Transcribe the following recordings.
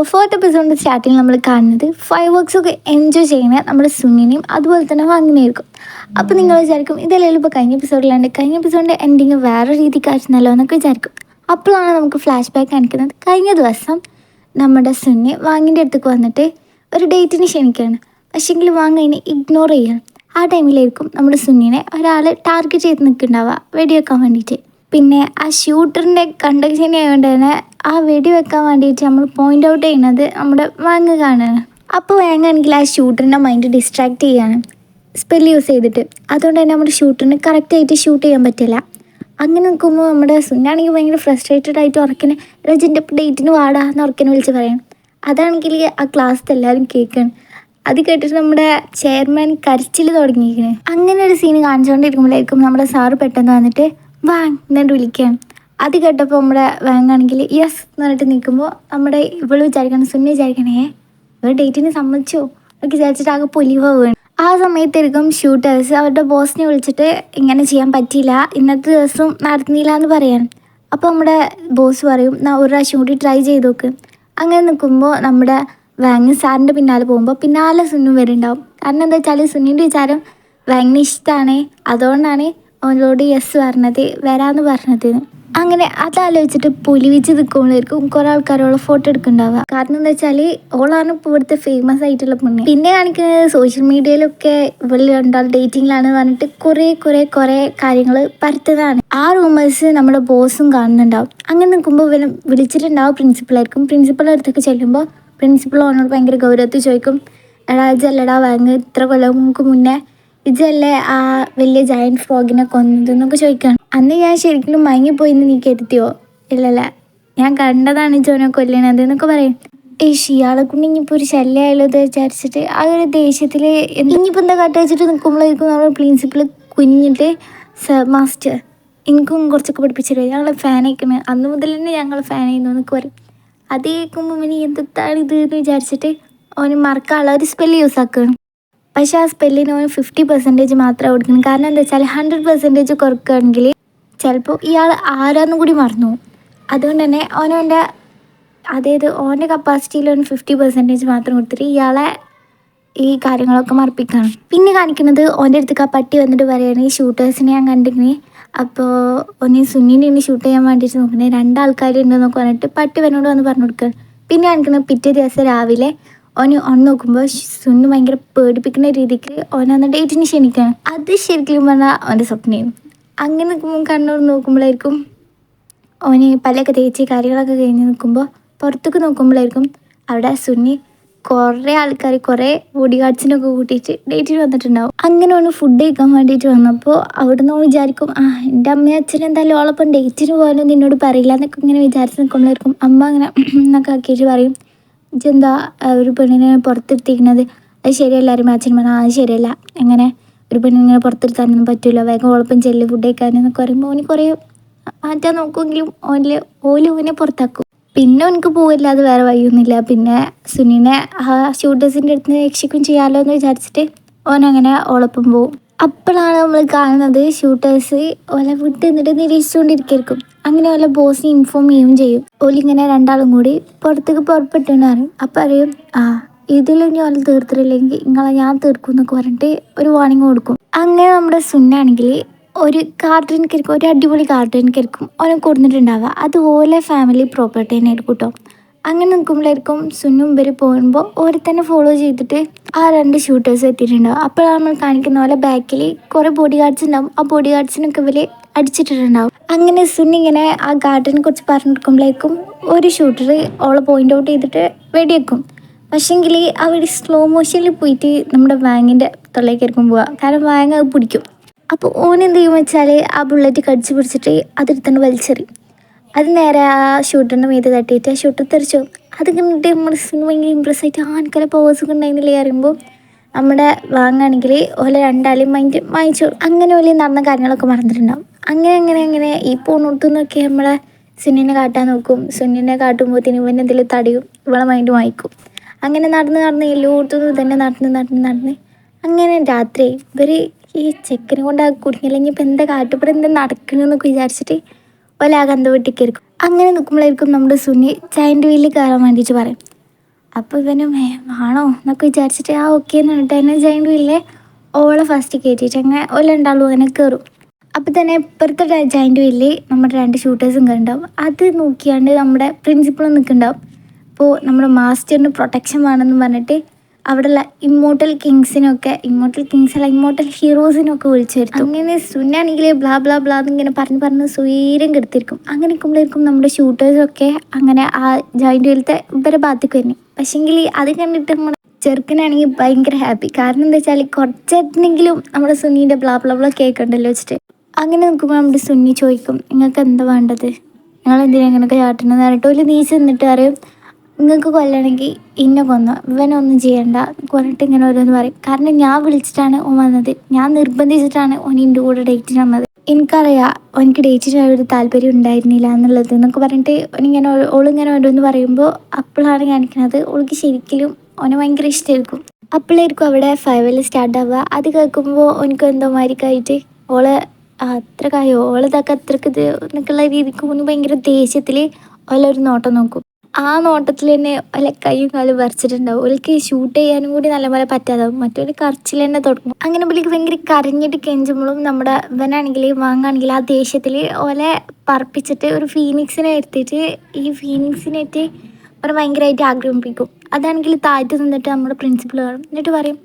Fourth എപ്പിസോഡിൻ്റെ starting നമ്മൾ കാണുന്നത് five works ഒക്കെ എൻജോയ് ചെയ്യുന്ന നമ്മുടെ സുനിനെയും അതുപോലെ തന്നെ വാങ്ങിനെയായിരിക്കും. അപ്പോൾ നിങ്ങൾ വിചാരിക്കും ഇതല്ലെങ്കിൽ ഇപ്പോൾ കഴിഞ്ഞ എപ്പിസോഡിലാണ്ട് കഴിഞ്ഞ എപ്പിസോഡിൻ്റെ എൻഡിങ് വേറെ രീതിക്കായിരുന്നല്ലോ എന്നൊക്കെ വിചാരിക്കും. അപ്പോഴാണ് നമുക്ക് ഫ്ലാഷ് ബാക്ക് കാണിക്കുന്നത്. കഴിഞ്ഞ ദിവസം നമ്മുടെ സുനി വാങ്ങിൻ്റെ അടുത്തേക്ക് വന്നിട്ട് ഒരു ഡേറ്റിന് ക്ഷണിക്കുകയാണ്. പക്ഷേങ്കിൽ വാങ്ങ അതിനെ ഇഗ്നോർ ചെയ്യണം. ആ ടൈമിലായിരിക്കും നമ്മുടെ സുനിനെ ഒരാൾ ടാർഗറ്റ് ചെയ്ത് നിൽക്കുന്നുണ്ടാവുക വെടിവെക്കാൻ വേണ്ടിയിട്ട്. പിന്നെ ആ ഷൂട്ടറിൻ്റെ കണ്ടക്ഷനെ ആയതുകൊണ്ട് തന്നെ ആ വെടി വെക്കാൻ വേണ്ടിയിട്ട് നമ്മൾ പോയിൻ്റ് ഔട്ട് ചെയ്യുന്നത് നമ്മുടെ വാങ്ങ കാണുകയാണ്. അപ്പോൾ വാങ്ങാണെങ്കിൽ ആ ഷൂട്ടറിൻ്റെ മൈൻഡ് ഡിസ്ട്രാക്ട് ചെയ്യാണ് സ്പെല്ല് യൂസ് ചെയ്തിട്ട്. അതുകൊണ്ട് തന്നെ നമ്മുടെ ഷൂട്ടറിന് കറക്റ്റായിട്ട് ഷൂട്ട് ചെയ്യാൻ പറ്റില്ല. അങ്ങനെ നിൽക്കുമ്പോൾ നമ്മുടെ സുനാണെങ്കിൽ ഭയങ്കര ഫ്രസ്ട്രേറ്റഡ് ആയിട്ട് ഉറക്കനെ രജിൻ്റെ ഡേറ്റിന് വാടാ എന്ന് ഉറക്കനെ വിളിച്ച് പറയണം. അതാണെങ്കിൽ ആ ക്ലാസ്സിൽ എല്ലാവരും കേൾക്കുകയാണ്. അത് കേട്ടിട്ട് നമ്മുടെ ചെയർമാൻ കരച്ചിൽ തുടങ്ങിയിരിക്കുന്നത്. അങ്ങനെ ഒരു സീൻ കാണിച്ചുകൊണ്ടിരിക്കുമ്പോഴായിരിക്കും നമ്മുടെ സാറ് പെട്ടെന്ന് വന്നിട്ട് വാങ് എന്നിട്ട് വിളിക്കുകയാണ്. അത് കേട്ടപ്പോൾ നമ്മുടെ വാങ്ങാണെങ്കിൽ യെസ് എന്ന് പറഞ്ഞിട്ട് നിൽക്കുമ്പോൾ നമ്മുടെ ഇവള് വിചാരിക്കണം സുന്നി വിചാരിക്കണേ ഇവർ ഡേറ്റിന് സമ്മതിച്ചോ ഒക്കെ വിചാരിച്ചിട്ട് ആകെ പൊലിവ് വീണ്. ആ സമയത്തായിരിക്കും ഷൂട്ടേഴ്സ് അവരുടെ ബോസിനെ വിളിച്ചിട്ട് ഇങ്ങനെ ചെയ്യാൻ പറ്റിയില്ല, ഇന്നത്തെ ദിവസം നടന്നില്ല എന്ന് പറയാണ്. അപ്പോൾ നമ്മുടെ ബോസ് പറയും ഒരു പ്രാവശ്യം കൂടി ട്രൈ ചെയ്ത് നോക്ക്. അങ്ങനെ നിൽക്കുമ്പോൾ നമ്മുടെ വാങ്ങ് സാറിൻ്റെ പിന്നാലെ പോകുമ്പോൾ പിന്നാലെ സുന്നും വരുന്നുണ്ടാവും. കാരണം എന്താ വെച്ചാൽ സുന്നിൻ്റെ വിചാരം വാങ്ങിന് ഇഷ്ടമാണ്, അതുകൊണ്ടാണ് അവനോട് യെസ് പറഞ്ഞത് വരാമെന്ന് പറഞ്ഞത്. അങ്ങനെ അതാലോചിച്ചിട്ട് പൊലിവിച്ച് നിൽക്കുമ്പോഴായിരിക്കും കുറേ ആൾക്കാരോളം ഫോട്ടോ എടുക്കുന്നുണ്ടാവുക. കാരണം എന്താ വെച്ചാൽ ഓളാണ് ഇപ്പോൾ ഇവിടുത്തെ ഫേമസ് ആയിട്ടുള്ള പെണ്ണ്. പിന്നെ കാണിക്കുന്നത് സോഷ്യൽ മീഡിയയിലൊക്കെ ഇവർ രണ്ടാൾ ഡേറ്റിങ്ങിലാണെന്ന് പറഞ്ഞിട്ട് കുറേ കാര്യങ്ങൾ പരത്തുന്നതാണ്. ആ റൂമേഴ്സ് നമ്മുടെ ബോസും കാണുന്നുണ്ടാവും. അങ്ങനെ നിൽക്കുമ്പോൾ വിളിച്ചിട്ടുണ്ടാവും പ്രിൻസിപ്പളായിരിക്കും. പ്രിൻസിപ്പളുടെ അടുത്തേക്ക് ചെല്ലുമ്പോൾ പ്രിൻസിപ്പൾ ഓനോട് ഭയങ്കര ഗൗരവത്തിൽ ചോദിക്കും, എടാ ഇജല്ലടാ വാങ്ങ് ഇത്ര കൊല്ലങ്ങൾക്ക് മുന്നേ ഇജല്ലേ ആ വലിയ ജയൻറ്റ് ഫ്രോഗിനെ കൊന്നതെന്നൊക്കെ ചോദിക്കുകയാണ്. അന്ന് ഞാൻ ശരിക്കും മയങ്ങിപ്പോയിന്ന് നീ കരുതിയോ? ഇല്ലല്ല, ഞാൻ കണ്ടതാണ് ജോനെ കൊല്ലണത് എന്നൊക്കെ പറയും. ഇയാളെ കൊണ്ട് ഇനിയിപ്പോൾ ഒരു ശല്യമായാലോ എന്ന് വിചാരിച്ചിട്ട് ആ ഒരു ദേഷ്യത്തിൽ ഇനിയിപ്പോൾ എന്താ കട്ട് വെച്ചിട്ട് നിൽക്കുമ്പോഴായിരിക്കും നമ്മൾ പ്രിൻസിപ്പൾ കുഞ്ഞിട്ട് മാസ്റ്റർ എനിക്കും കുറച്ചൊക്കെ പഠിപ്പിച്ചിട്ട് ഞങ്ങളെ ഫാനായിക്കണ്, അന്ന് മുതൽ തന്നെ ഞങ്ങൾ ഫാനായിരുന്നു എന്നൊക്കെ പറയും. അത് കേൾക്കുമ്പോൾ ഇനി എന്താണ് ഇത് എന്ന് വിചാരിച്ചിട്ട് അവന് മറക്കാനുള്ള ഒരു സ്പെല്ല് യൂസ് ആക്കുകയാണ്. പക്ഷേ ആ സ്പെല്ലിന് അവന് 50% മാത്രമേ കൊടുക്കണം. കാരണം എന്താ വെച്ചാൽ 100% കുറക്കുകയാണെങ്കിൽ ചിലപ്പോൾ ഇയാൾ ആരാന്നും കൂടി മറന്നു. അതുകൊണ്ട് തന്നെ ഓനോൻ്റെ ഓൻ്റെ കപ്പാസിറ്റിയിൽ അവന് 50% മാത്രം കൊടുത്തിട്ട് ഇയാളെ ഈ കാര്യങ്ങളൊക്കെ മറപ്പിക്കണം. പിന്നെ കാണിക്കുന്നത് ഓൻ്റെ അടുത്തേക്ക് ആ പട്ടി വന്നിട്ട് പറയുകയാണ് ഈ ഷൂട്ടേഴ്സിനെ ഞാൻ കണ്ടിങ്ങനെ, അപ്പോൾ ഒന്ന് സുന്നിനെ ഇനി ഷൂട്ട് ചെയ്യാൻ വേണ്ടിയിട്ട് നോക്കണേ 2 ആൾക്കാരുണ്ടെന്നൊക്കെ പറഞ്ഞിട്ട് പട്ടി വന്നോട് വന്ന് പറഞ്ഞു കൊടുക്കുകയാണ്. പിന്നെ കാണിക്കുന്നത് പിറ്റേ ദിവസം രാവിലെ ഓൻ നോക്കുമ്പോൾ സുന്ന് ഭയങ്കര പേടിപ്പിക്കുന്ന രീതിക്ക് ഓനന്ന് ഡേറ്റിന് ക്ഷണിക്കുകയാണ്. അത് ശരിക്കും പറഞ്ഞാൽ അവൻ്റെ സ്വപ്നമായിരുന്നു. അങ്ങനെ നിൽക്കുമ്പോൾ കണ്ണൂർ നോക്കുമ്പോഴായിരിക്കും ഓന് പല്ലൊക്കെ തേച്ച് കാര്യങ്ങളൊക്കെ കഴിഞ്ഞ് നിൽക്കുമ്പോൾ പുറത്തേക്ക് നോക്കുമ്പോഴായിരിക്കും അവിടെ സുന്നി കുറേ ആൾക്കാർ കുറേ ബോഡി ഗാർഡ്സിനൊക്കെ കൂട്ടിയിട്ട് ഡേറ്റിന് വന്നിട്ടുണ്ടാവും. അങ്ങനെ ഓന് ഫുഡ് കഴിക്കാൻ വേണ്ടിയിട്ട് വന്നപ്പോൾ അവിടെ നിന്ന് വിചാരിക്കും എൻ്റെ അമ്മയും അച്ഛനും എന്തായാലും ഓളപ്പം ഡേറ്റിന് പോകാനൊന്നും നിന്നോട് പറയില്ല എന്നൊക്കെ ഇങ്ങനെ വിചാരിച്ച് നിൽക്കുമ്പോഴായിരിക്കും അമ്മ അങ്ങനെ എന്നൊക്കെ ആക്കിയിട്ട് പറയും ഇതെന്താ ഒരു പെണ്ണിനെ പുറത്തിരുത്തിക്കുന്നത്, അത് ശരിയല്ല. ആരും അച്ഛനും പറഞ്ഞാൽ അത് ശരിയല്ല, എങ്ങനെ ഒരു പെണ്ണിനെ പുറത്തിരുത്താനൊന്നും പറ്റില്ല, വേഗം ഓളപ്പം ചെല്ല് ഫുഡ് കഴിക്കാനെന്നൊക്കെ പറയുമ്പോൾ ഓന് കുറേ മാറ്റാൻ നോക്കുമെങ്കിലും ഓന് പുറത്താക്കും. പിന്നെ എനിക്ക് പോകില്ലാതെ വേറെ വഴിയൊന്നുമില്ല. പിന്നെ സുനിനെ ആ ഷൂട്ടേഴ്സിൻ്റെ അടുത്ത് നിന്ന് രക്ഷിക്കും ചെയ്യാമല്ലോ എന്ന് വിചാരിച്ചിട്ട് ഓനങ്ങനെ ഓളൊപ്പം പോവും. അപ്പോഴാണ് നമ്മൾ കാണുന്നത് ഷൂട്ടേഴ്സ് ഓലെ വിട്ട് നിന്നിട്ട് നിരീക്ഷിച്ചുകൊണ്ടിരിക്കും. അങ്ങനെ ഓലെ ബോസിനെ ഇൻഫോം ചെയ്യും. ഓലിങ്ങനെ 2 ആളും കൂടി പുറത്തേക്ക് പുറപ്പെട്ടുന്ന് പറയും. അപ്പം അറിയും ഇതിലൊന്നും ഓല തീർത്തിട്ടില്ലെങ്കിൽ നിങ്ങളെ ഞാൻ തീർക്കും എന്നൊക്കെ പറഞ്ഞിട്ട് ഒരു വാർണിംഗ് കൊടുക്കും. അങ്ങനെ നമ്മുടെ സുന്നാണെങ്കിൽ ഒരു കാർട്ടൂണിക്കായിരിക്കും, ഒരു അടിപൊളി കാർട്ടൂണിക്കായിരിക്കും ഓനെ കൊടുത്തിട്ടുണ്ടാവുക. അതുപോലെ ഫാമിലി പ്രോപ്പർട്ടി തന്നെ ആയിരിക്കും കേട്ടോ. അങ്ങനെ നിൽക്കുമ്പോഴായിരിക്കും സുന്നും ഇവർ പോകുമ്പോൾ ഓരെ തന്നെ ഫോളോ ചെയ്തിട്ട് ആ 2 ഷൂട്ടേഴ്സ് എത്തിയിട്ടുണ്ടാവും. അപ്പോഴാണ് നമ്മൾ കാണിക്കുന്ന പോലെ ബാക്കിൽ കുറേ ബോഡി ഗാർഡ്സ് ഉണ്ടാവും. ആ ബോഡി ഗാർഡ്സിനൊക്കെ ഇവർ അടിച്ചിട്ടുണ്ടാവും. അങ്ങനെ സുന്നിങ്ങനെ ആ ഗാർഡനെ കുറിച്ച് പറഞ്ഞെടുക്കുമ്പോഴേക്കും ഒരു ഷൂട്ടർ ഓളെ പോയിൻ്റ് ഔട്ട് ചെയ്തിട്ട് വെടിവെക്കും. പക്ഷേങ്കിൽ അവർ സ്ലോ മോഷനിൽ പോയിട്ട് നമ്മുടെ വാങ്ങിൻ്റെ തൊള്ളേക്കായിരിക്കും പോവുക. കാരണം വാങ്ങ അത് പിടിക്കും. അപ്പോൾ ഓനെന്ത് ചെയ്യുമെന്ന് വെച്ചാൽ ആ ബുള്ളറ്റ് കടിച്ച് പിടിച്ചിട്ട് അതിൽ വലിച്ചെറിയും. അത് നേരെ ആ ഷൂട്ടറിൻ്റെ മീത് തട്ടിയിട്ട് ആ ഷൂട്ടർ തെറിച്ചു. അത് കണ്ടിട്ട് നമ്മുടെ സിനിമ ഭയങ്കര ഇമ്പ്രസ് ആയിട്ട് ആൻകല പവേഴ്സൊക്കെ ഉണ്ടായിരുന്നില്ലേ അറിയുമ്പോൾ നമ്മുടെ വാങ്ങാണെങ്കിൽ ഓലെ 2 ആളെയും മൈൻഡ് വാങ്ങിച്ചു. അങ്ങനെ ഓലെ നടന്ന കാര്യങ്ങളൊക്കെ മറന്നിട്ടുണ്ടാവും. അങ്ങനെ ഈ പൂണൂത്തുനിന്നൊക്കെ നമ്മളെ സുന്നിനെ കാട്ടാൻ നോക്കും. സുന്നിനെ കാട്ടുമ്പോഴത്തേനും ഇവൻ എന്തെങ്കിലും തടയും, ഇവളെ മൈൻഡ് വാങ്ങിക്കും. അങ്ങനെ നടന്ന് എല്ലായിടത്തുനിന്നും തന്നെ നടന്ന് അങ്ങനെ രാത്രി ഇവർ ഈ ചെക്കനെ കൊണ്ട് ആ കുടുങ്ങിയില്ലെങ്കിൽ ഇപ്പം എന്താ കാട്ടുമ്പോൾ എന്താ നടക്കണമെന്നൊക്കെ വിചാരിച്ചിട്ട് ഒലാകെ അന്ത വീട്ടിലേക്കായിരിക്കും. അങ്ങനെ നിൽക്കുമ്പോഴായിരിക്കും നമ്മുടെ സുന്നി ജയൻ്റ് വീലിൽ കയറാൻ വേണ്ടിയിട്ട് പറയും. അപ്പോൾ ഇവനും ആണോ എന്നൊക്കെ വിചാരിച്ചിട്ട് ആ ഓക്കെ എന്ന് പറഞ്ഞിട്ട് തന്നെ ജൈൻറ്റ് വീലിലെ ഓളെ ഫസ്റ്റ് കയറ്റിയിട്ട് അങ്ങനെ ഓല ഉണ്ടാവുള്ളൂ അങ്ങനെ കയറും. അപ്പോൾ തന്നെ ഇപ്പുറത്തെ ജൈൻറ്റ് വീലിൽ നമ്മുടെ 2 ഷൂട്ടേഴ്സും കണ്ടാവും. അത് നോക്കിയാണ്ട് നമ്മുടെ പ്രിൻസിപ്പളും നിൽക്കുന്നുണ്ടാവും. അപ്പോൾ നമ്മുടെ മാസ്റ്ററിന് പ്രൊട്ടക്ഷൻ വേണമെന്ന് പറഞ്ഞിട്ട് അവിടെയുള്ള ഇമ്മോർട്ടൽ ഹീറോസിനൊക്കെ വിളിച്ചു വരുത്തും. അങ്ങനെ സുന്നാണെങ്കിൽ ബ്ലാ ബ്ലാ ബ്ലാ എന്നിങ്ങനെ പറഞ്ഞ് സ്വൈര്യം കെടുത്തിരിക്കും. അങ്ങനെ നിൽക്കുമ്പോഴേക്കും നമ്മുടെ ഷൂട്ടേഴ്സൊക്കെ അങ്ങനെ ആ ജോയിൻ്റ് വീലത്തെ ഇവരെ ഭാഗത്തേക്ക് വരുന്നു. പക്ഷേങ്കിൽ അത് കണ്ടിട്ട് നമ്മുടെ ചെറുക്കനാണെങ്കിൽ ഭയങ്കര ഹാപ്പി. കാരണം എന്താ വെച്ചാൽ കുറച്ചെങ്കിലും നമ്മുടെ സുന്നീൻ്റെ ബ്ലാ ബ്ലാ ബ്ലാ കേൾക്കണ്ടല്ലോ വെച്ചിട്ട്. അങ്ങനെ നിൽക്കുമ്പോൾ നമ്മുടെ സുന്നി ചോദിക്കും, നിങ്ങൾക്ക് എന്താ വേണ്ടത്, നിങ്ങൾ എന്തിനാ ഇങ്ങനെയൊക്കെ ചാട്ടണമെന്ന് പറഞ്ഞിട്ട് ഒരു നീച്ച് നിന്നിട്ട് പറയും, നിങ്ങൾക്ക് കൊല്ലണമെങ്കിൽ ഇന്നെ കൊന്നോ, ഇവനൊന്നും ചെയ്യണ്ട പറഞ്ഞിട്ട് ഇങ്ങനെ ഓരോന്ന് പറയും. കാരണം ഞാൻ വിളിച്ചിട്ടാണ് ഓൻ വന്നത്, ഞാൻ നിർബന്ധിച്ചിട്ടാണ് ഓൻ എൻ്റെ കൂടെ ഡേറ്റിന് വന്നത്, എനിക്കറിയാം ഓനിക്ക് ഡേറ്റിന് ഒരു താല്പര്യം ഉണ്ടായിരുന്നില്ല എന്നുള്ളത് എന്നൊക്കെ പറഞ്ഞിട്ട് ഓനിങ്ങനെ ഓളിങ്ങനെ ഓരോന്ന് പറയുമ്പോൾ അപ്പോഴാണ് കാണിക്കുന്നത് ഓൾക്ക് ശരിക്കും ഓനെ ഭയങ്കര ഇഷ്ടമായിരിക്കും. അപ്പോഴായിരിക്കും അവിടെ ഫൈവൽ സ്റ്റാർട്ട് ആവുക. അത് കേൾക്കുമ്പോൾ ഓനിക്ക് എന്തോ മാതിരിക്കായിട്ട് ഓളെ അത്ര കായോ ഓളിതൊക്കെ അത്രക്ക് ഇത് എന്നൊക്കെയുള്ള രീതിക്ക് ഓന് ഭയങ്കര ദേഷ്യത്തിൽ ഓലൊരു നോട്ടം നോക്കും. ആ നോട്ടത്തിൽ തന്നെ ഓലെ കൈയും കാലും വരച്ചിട്ടുണ്ടാവും. ഓൾക്ക് ഷൂട്ട് ചെയ്യാനും കൂടി നല്ലപോലെ പറ്റാതാവും. മറ്റൊരു കറച്ചിൽ തന്നെ തുടങ്ങും. അങ്ങനെ പുള്ളിക്ക് ഭയങ്കര കരഞ്ഞിട്ട് കെഞ്ചുമ്പോഴും നമ്മുടെ ഇവനാണെങ്കിൽ വാങ്ങാണെങ്കിൽ ആ ദേഷ്യത്തിൽ ഓലെ പറപ്പിച്ചിട്ട് ഒരു ഫീനിക്സിനെ എടുത്തിട്ട് ഈ ഫീനിക്സിനായിട്ട് അവരെ ഭയങ്കരമായിട്ട് ആഗ്രഹിപ്പിക്കും. അതാണെങ്കിൽ താഴ്ത്ത് നിന്നിട്ട് നമ്മുടെ പ്രിൻസിപ്പൾ കാണും. എന്നിട്ട് പറയും,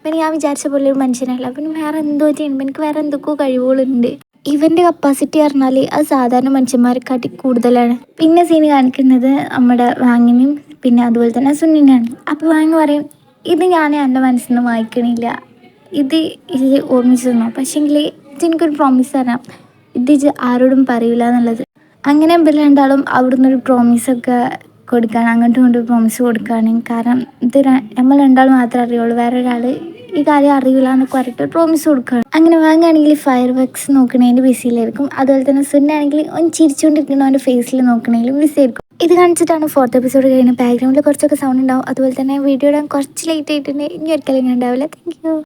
പിന്നെ ഞാൻ വിചാരിച്ച പോലെ ഒരു മനുഷ്യനല്ല, പിന്നെ വേറെ എന്തോ ചെയ്യുമ്പോൾ എനിക്ക് വേറെ എന്തൊക്കെയോ കഴിവുകളുണ്ട്. ഇവൻ്റെ കപ്പാസിറ്റി പറഞ്ഞാൽ അത് സാധാരണ മനുഷ്യന്മാരെക്കാട്ടി കൂടുതലാണ്. പിന്നെ സീന് കാണിക്കുന്നത് നമ്മുടെ വാങ്ങിനും പിന്നെ അതുപോലെ തന്നെ സുന്നിനാണ്. അപ്പോൾ വാങ്ങി പറയും, ഇത് ഞാൻ എൻ്റെ മനസ്സിൽ നിന്ന് വായിക്കണില്ല, ഇത് ഓർമ്മിച്ച് തന്നോ, പക്ഷേങ്കിൽ ഇതെനിക്കൊരു പ്രോമിസ് തരാം, ഇത് ആരോടും പറയില്ല എന്നുള്ളത്. അങ്ങനെ ഇവർ രണ്ടാളും അവിടുന്ന് ഒരു പ്രോമിസൊക്കെ കൊടുക്കുകയാണ്, അങ്ങോട്ടും ഇങ്ങോട്ടും പ്രോമിസ് കൊടുക്കുകയാണ്. കാരണം ഇത് നമ്മൾ രണ്ടാൾ മാത്രമേ അറിയുള്ളൂ, വേറെ ഒരാൾ ഈ കാര്യം അറിയില്ല എന്നൊക്കെ പറഞ്ഞിട്ട് പ്രോമിസ് കൊടുക്കുകയാണ്. അങ്ങനെ വാങ്ങുകയാണെങ്കിൽ ഫയർ വർക്ക്സ് നോക്കണേൻ്റെ ബിസിയിലായിരിക്കും. അതുപോലെ തന്നെ സുന്നാണെങ്കിൽ ഒന്ന് ചിരിച്ചുകൊണ്ടിരിക്കുന്ന അവൻ്റെ ഫേസിൽ നോക്കണേലും ബിസിയായിരിക്കും. ഇത് കാണിച്ചിട്ടാണ് 4th എപ്പിസോഡ് കഴിഞ്ഞ് ബാക്ക്ഗ്രൗണ്ടിൽ കുറച്ചൊക്കെ സൗണ്ട് ഉണ്ടാവും. അതുപോലെ തന്നെ വീഡിയോയുടെ കുറച്ച് ലേറ്റ് ആയിട്ടുണ്ട്, ഇനി ഒരിക്കലും ഇങ്ങനെ ഉണ്ടാവില്ല. Thank you.